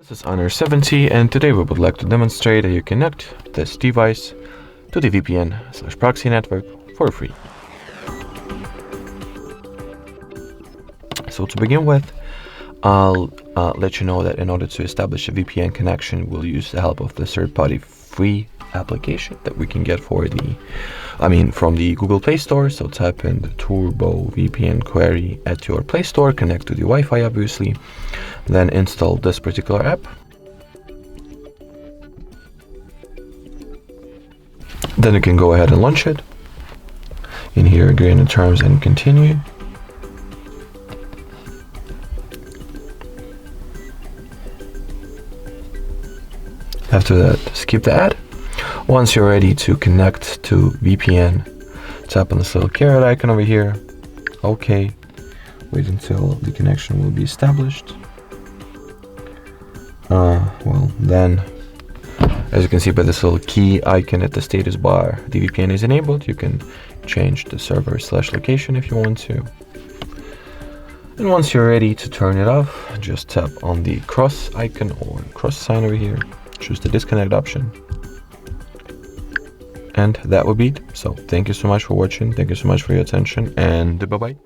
This is Honor 70, and today we would like to demonstrate how you connect this device to the VPN/proxy network for free. So to begin with, I'll let you know that in order to establish a VPN connection, we'll use the help of the third-party free application that we can get from the Google Play Store. So type in the Turbo VPN query at your Play Store, connect to the Wi-Fi obviously, then install this particular app. Then you can go ahead and launch it. In here, agree on the terms and continue. After that, skip the ad. Once you're ready to connect to VPN, tap on this little caret icon over here. Okay. Wait until the connection will be established. Then, as you can see by this little key icon at the status bar, the VPN is enabled. You can change the server/location if you want to. And once you're ready to turn it off, just tap on the cross icon or cross sign over here. Choose the disconnect option. And that will be it. So thank you so much for watching. Thank you so much for your attention, and bye-bye.